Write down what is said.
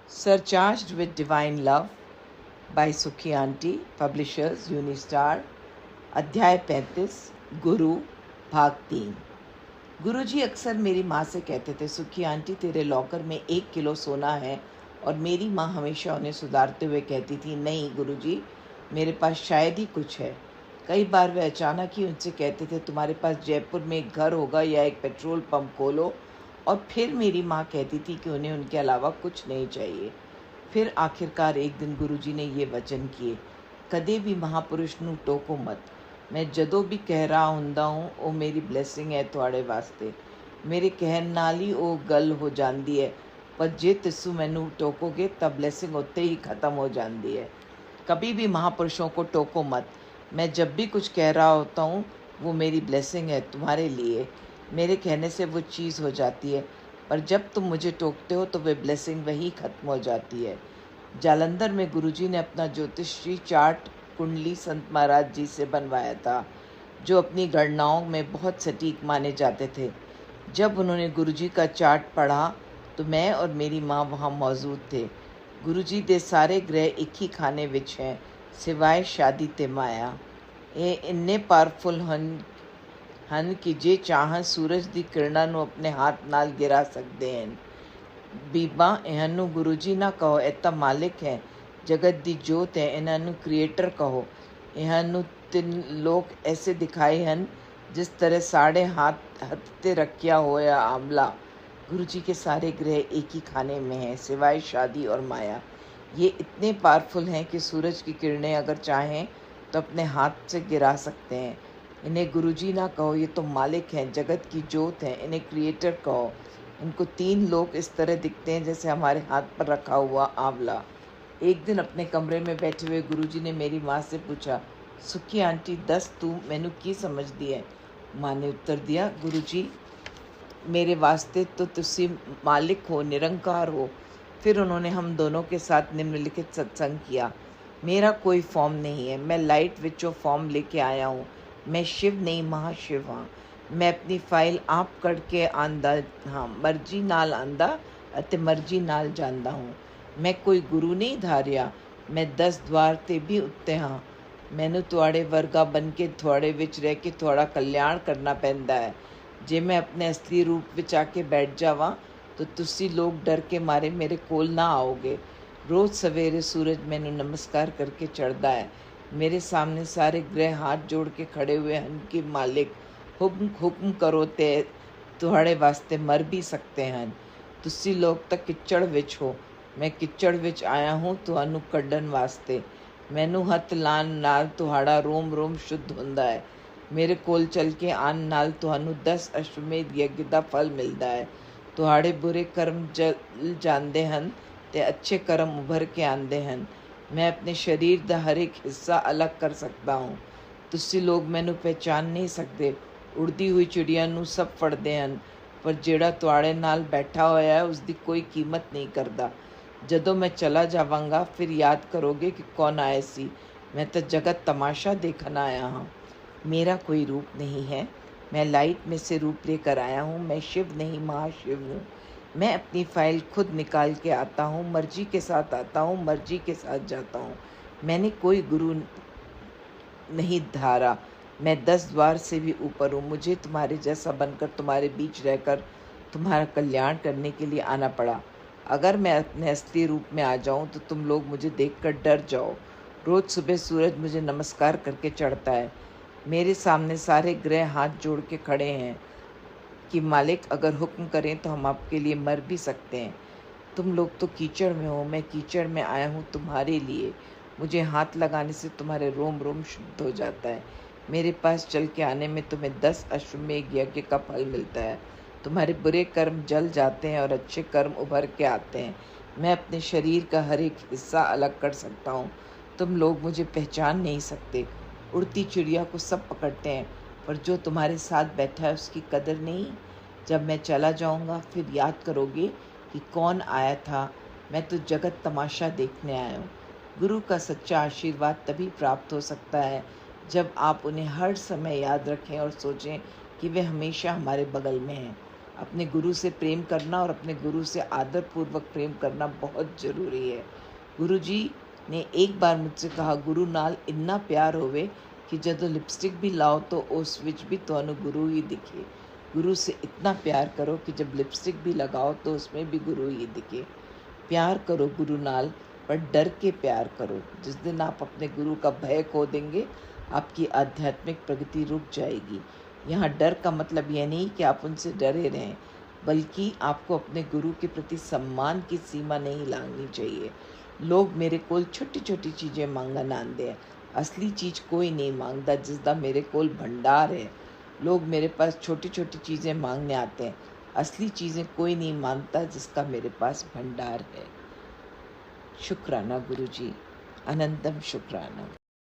Surcharged with Divine Love by Sukhi Aunty, Publishers, Unistar, अध्याय 35, गुरु, भाग 3। गुरुजी अक्सर मेरी माँ से कहते थे, सुखी आंटी तेरे लॉकर में 1 किलो सोना है, और मेरी माँ हमेशा उन्हें सुधारते हुए कहती थी, नहीं गुरुजी, मेरे पास शायद ही कुछ है। कई बार वे अचानक ही उनसे कहते थे, तुम्हारे पास जयपुर में एक घर होगा या एक पेट्रोल पंप खोलो, और फिर मेरी माँ कहती थी कि उन्हें उनके अलावा कुछ नहीं चाहिए। फिर आखिरकार एक दिन गुरुजी ने ये वचन किए, कदे भी महापुरुष नू टोको मत। मैं जदों भी कह रहा हुंदा हूँ ਉਹ मेरी ब्लैसिंग है ਤੁਹਾਡੇ वास्ते। मेरे कहन नाल ही ਉਹ गल हो जाती है, पर जे तुसू मैनू टोकोगे तब ब्लैसिंग उत्ते ही ख़त्म हो जाती है। कभी भी महापुरुषों को टोको मत। मैं जब भी कुछ कह रहा होता हूँ वो मेरी ब्लेसिंग है तुम्हारे लिए। मेरे कहने से वो चीज़ हो जाती है, पर जब तुम मुझे टोकते हो तो वे ब्लेसिंग वही ख़त्म हो जाती है। जालंधर में गुरुजी ने अपना ज्योतिषी चार्ट कुंडली संत महाराज जी से बनवाया था, जो अपनी गणनाओं में बहुत सटीक माने जाते थे। जब उन्होंने गुरुजी का चार्ट पढ़ा तो मैं और मेरी माँ वहाँ मौजूद थे। गुरुजी दे सारे ग्रह एक ही खाने विच हैं, सिवाय शादी ते माया। ये इन्ने पावरफुल ਹਨ कि जे चाहन सूरज की किरणों ਨੂੰ अपने हाथ नाल गिरा सकते हैं। बीबा इन्हू गुरुजी ना कहो, ਇਹ ਤਾਂ मालिक है, जगत की जोत है, इन्हों क्रिएटर कहो। इन्हों 3 लोग ऐसे दिखाए हैं जिस तरह साढ़े हाथ ते रखिया होया आंवला। गुरुजी के सारे ग्रह एक ही खाने में हैं, सिवाय शादी और माया। ये इतने पावरफुल हैं कि सूरज की किरणें अगर चाहें तो अपने हाथ से गिरा सकते हैं। इन्हें गुरुजी ना कहो, ये तो मालिक हैं, जगत की जोत हैं, इन्हें क्रिएटर कहो। इनको 3 लोग इस तरह दिखते हैं जैसे हमारे हाथ पर रखा हुआ आंवला। एक दिन अपने कमरे में बैठे हुए गुरुजी ने मेरी माँ से पूछा, सुखी आंटी दस तू मैनू की समझदी है। माँ ने उत्तर दिया, गुरुजी मेरे वास्ते तो तुसी मालिक हो, निरंकार हो। फिर उन्होंने हम दोनों के साथ निम्नलिखित सत्संग किया। मेरा कोई फॉर्म नहीं है, मैं लाइट विचों फॉर्म लेके आया हूँ। मैं शिव नहीं महाशिव हाँ। मैं अपनी फाइल आप कढ़ के आंदा हाँ, मर्जी नाल आंदा अते मर्जी नाल जांदा हूँ। मैं कोई गुरु नहीं धारिया, मैं 10 द्वार ते भी उत्ते हाँ। मैनू तुहाड़े वर्गा बन के थोड़े विच रह के थोड़ा कल्याण करना पैंदा है। जे मैं अपने असली रूप विच आके बैठ जावां तो तुसी लोग डर के मारे मेरे कोल ना आओगे। रोज़ सवेरे सूरज मैनू नमस्कार करके चढ़दा है। मेरे सामने सारे ग्रह हाथ जोड़ के खड़े हुए हैं कि मालिक हुक्म करो ते तुहाड़े वास्ते मर भी सकते हैं। तुसी लोग तो किचड़ विच हो, मैं किचड़ विच आया हूँ तुहानू कड्डन वास्ते। मैनू हथ लान नाल तुहाड़ा रोम रोम शुद्ध हुंदा है। मेरे कोल चल के आन नाल तुहानू 10 अश्वमेध यज्ञ दा फल मिलता है। तुहाड़े बुरे कर्म जल जांदे हन ते अच्छे कर्म उभर के आंदे हन। मैं अपने शरीर दा हर एक हिस्सा अलग कर सकता हूँ। तुसी लोग मैनू पहचान नहीं सकते। उड़दी हुई चिड़िया नू सब फड़दे हन, पर जेड़ा तुहाड़े नाल बैठा होया है उसकी कोई कीमत नहीं करता। जदों मैं चला जावांगा फिर याद करोगे कि कौन आए सी। मैं तो जगत तमाशा देखन आया हाँ। मेरा कोई रूप नहीं है, मैं लाइट में से रूप लेकर आया हूँ। मैं शिव नहीं महाशिव हूँ। मैं अपनी फाइल खुद निकाल के आता हूँ, मर्जी के साथ आता हूँ, मर्जी के साथ जाता हूँ। मैंने कोई गुरु नहीं धारा। मैं 10 द्वार से भी ऊपर हूँ। मुझे तुम्हारे जैसा बनकर तुम्हारे बीच रहकर तुम्हारा कल्याण करने के लिए आना पड़ा। अगर मैं अपने असली रूप में आ जाऊँ तो तुम लोग मुझे देखकर डर जाओ। रोज़ सुबह सूरज मुझे नमस्कार करके चढ़ता है। मेरे सामने सारे ग्रह हाथ जोड़ के खड़े हैं कि मालिक अगर हुक्म करें तो हम आपके लिए मर भी सकते हैं। तुम लोग तो कीचड़ में हो, मैं कीचड़ में आया हूँ तुम्हारे लिए। मुझे हाथ लगाने से तुम्हारे रोम रोम शुद्ध हो जाता है। मेरे पास चल के आने में तुम्हें 10 अश्वमेध यज्ञ का फल मिलता है। तुम्हारे बुरे कर्म जल जाते हैं और अच्छे कर्म उभर के आते हैं। मैं अपने शरीर का हर एक हिस्सा अलग कर सकता हूँ। तुम लोग मुझे पहचान नहीं सकते। उड़ती चिड़िया को सब पकड़ते हैं, पर जो तुम्हारे साथ बैठा है उसकी कदर नहीं। जब मैं चला जाऊँगा फिर याद करोगे कि कौन आया था। मैं तो जगत तमाशा देखने आया हूँ। गुरु का सच्चा आशीर्वाद तभी प्राप्त हो सकता है जब आप उन्हें हर समय याद रखें और सोचें कि वे हमेशा हमारे बगल में हैं। अपने गुरु से प्रेम करना और अपने गुरु से आदर पूर्वक प्रेम करना बहुत ज़रूरी है। गुरु जी ने एक बार मुझसे कहा, गुरु नाल इन्ना प्यार होवे कि जदों लिपस्टिक भी लाओ तो उस विच भी तुहानू गुरु ही दिखे। गुरु से इतना प्यार करो कि जब लिपस्टिक भी लगाओ तो उसमें भी गुरु ही दिखे। प्यार करो गुरु नाल, पर डर के प्यार करो। जिस दिन आप अपने गुरु का भय खो देंगे, आपकी आध्यात्मिक प्रगति रुक जाएगी। यहाँ डर का मतलब यह नहीं कि आप उनसे डरे रहें, बल्कि आपको अपने गुरु के प्रति सम्मान की सीमा नहीं लांघनी चाहिए। लोग मेरे कोल छोटी छोटी चीज़ें मंगन आंदे हैं, असली चीज़ कोई नहीं मांगता जिसका मेरे कोल भंडार है। लोग मेरे पास छोटी छोटी चीज़ें मांगने आते हैं, असली चीज़ें कोई नहीं मांगता जिसका मेरे पास भंडार है। शुक्राना गुरु जी, अनंतम शुक्राना।